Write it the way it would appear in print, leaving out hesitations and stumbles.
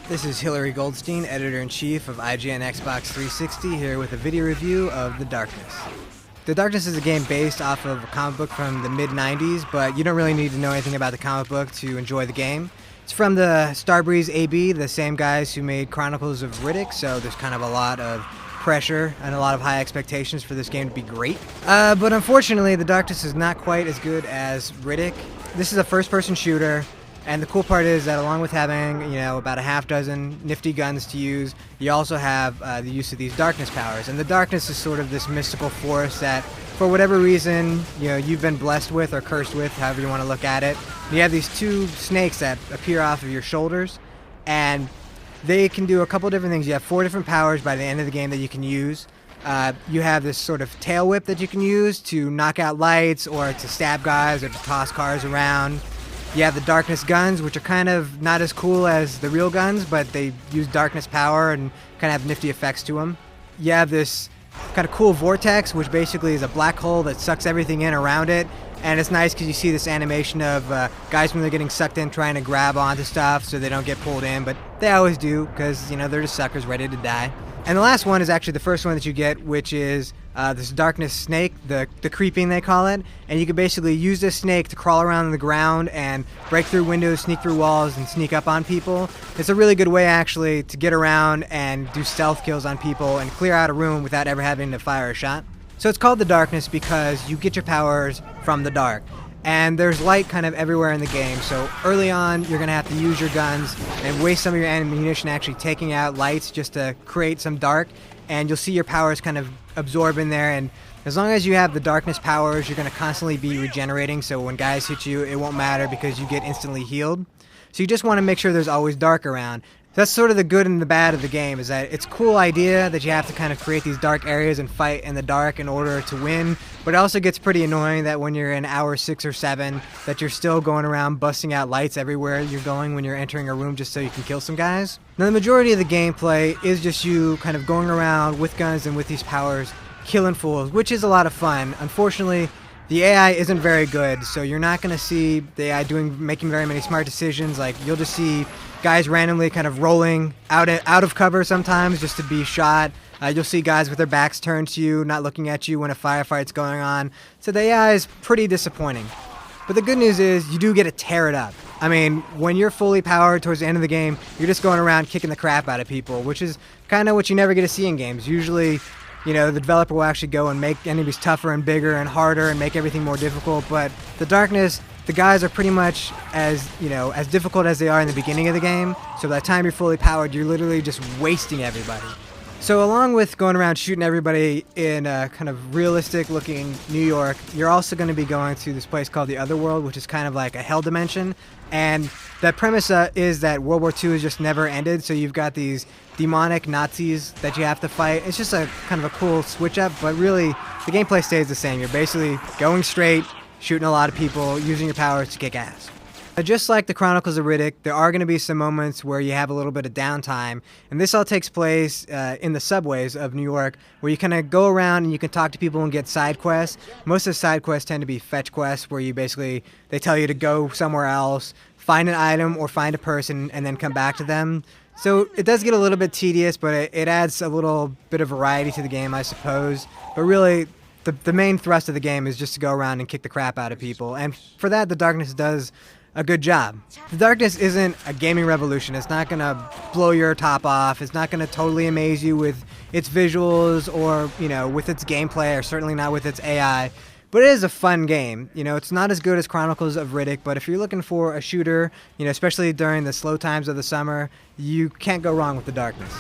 This is Hillary Goldstein, Editor-in-Chief of IGN Xbox 360, here with a video review of The Darkness. The Darkness is a game based off of a comic book from the mid-90s, but you don't really need to know anything about the comic book to enjoy the game. It's from the Starbreeze AB, the same guys who made Chronicles of Riddick, so there's kind of a lot of pressure and a lot of high expectations for this game to be great. But unfortunately, The Darkness is not quite as good as Riddick. This is a first-person shooter. And the cool part is that along with having, about a half dozen nifty guns to use, you also have the use of these darkness powers. And the darkness is sort of this mystical force that, for whatever reason, you've been blessed with or cursed with, however you want to look at it. You have these two snakes that appear off of your shoulders, and they can do a couple different things. You have 4 different powers by the end of the game that you can use. You have this sort of tail whip that you can use to knock out lights or to stab guys or to toss cars around. You have the darkness guns, which are kind of not as cool as the real guns, but they use darkness power and kind of have nifty effects to them. You have this kind of cool vortex, which basically is a black hole that sucks everything in around it. And it's nice because you see this animation of guys when they're getting sucked in trying to grab onto stuff so they don't get pulled in, but they always do because, they're just suckers ready to die. And the last one is actually the first one that you get, which is this darkness snake, the creeping they call it. And you can basically use this snake to crawl around the ground and break through windows, sneak through walls, and sneak up on people. It's a really good way actually to get around and do stealth kills on people and clear out a room without ever having to fire a shot. So it's called the Darkness because you get your powers from the dark. And there's light kind of everywhere in the game, so early on you're going to have to use your guns and waste some of your ammunition actually taking out lights just to create some dark, and you'll see your powers kind of absorb in there, and as long as you have the darkness powers, you're going to constantly be regenerating, so when guys hit you, it won't matter because you get instantly healed. So you just want to make sure there's always dark around. That's sort of the good and the bad of the game, is that it's a cool idea that you have to kind of create these dark areas and fight in the dark in order to win, but it also gets pretty annoying that when you're in hour 6 or 7, that you're still going around busting out lights everywhere you're going when you're entering a room just so you can kill some guys. Now the majority of the gameplay is just you kind of going around with guns and with these powers, killing fools, which is a lot of fun. Unfortunately, the AI isn't very good, so you're not going to see the AI making very many smart decisions. Like, you'll just see guys randomly kind of rolling out of cover sometimes just to be shot. You'll see guys with their backs turned to you, not looking at you when a firefight's going on. So the AI is pretty disappointing. But the good news is you do get to tear it up. I mean, when you're fully powered towards the end of the game, you're just going around kicking the crap out of people, which is kind of what you never get to see in games. Usually, the developer will actually go and make enemies tougher and bigger and harder and make everything more difficult, but the Darkness, the guys are pretty much as difficult as they are in the beginning of the game, so by the time you're fully powered, you're literally just wasting everybody. So along with going around shooting everybody in a kind of realistic looking New York, you're also going to be going to this place called the Otherworld, which is kind of like a hell dimension. And the premise is that World War II has just never ended, so you've got these demonic Nazis that you have to fight. It's just a kind of a cool switch up, but really the gameplay stays the same. You're basically going straight, shooting a lot of people, using your powers to kick ass. Just like the Chronicles of Riddick, there are going to be some moments where you have a little bit of downtime, and this all takes place in the subways of New York, where you kind of go around and you can talk to people and get side quests. Most of the side quests tend to be fetch quests, where they tell you to go somewhere else, find an item or find a person, and then come back to them. So it does get a little bit tedious, but it adds a little bit of variety to the game, I suppose. But really, the main thrust of the game is just to go around and kick the crap out of people, and for that, the Darkness does a good job. The Darkness isn't a gaming revolution. It's not going to blow your top off. It's not going to totally amaze you with its visuals or, with its gameplay, or certainly not with its AI. But it is a fun game. It's not as good as Chronicles of Riddick, but if you're looking for a shooter, especially during the slow times of the summer, you can't go wrong with the Darkness.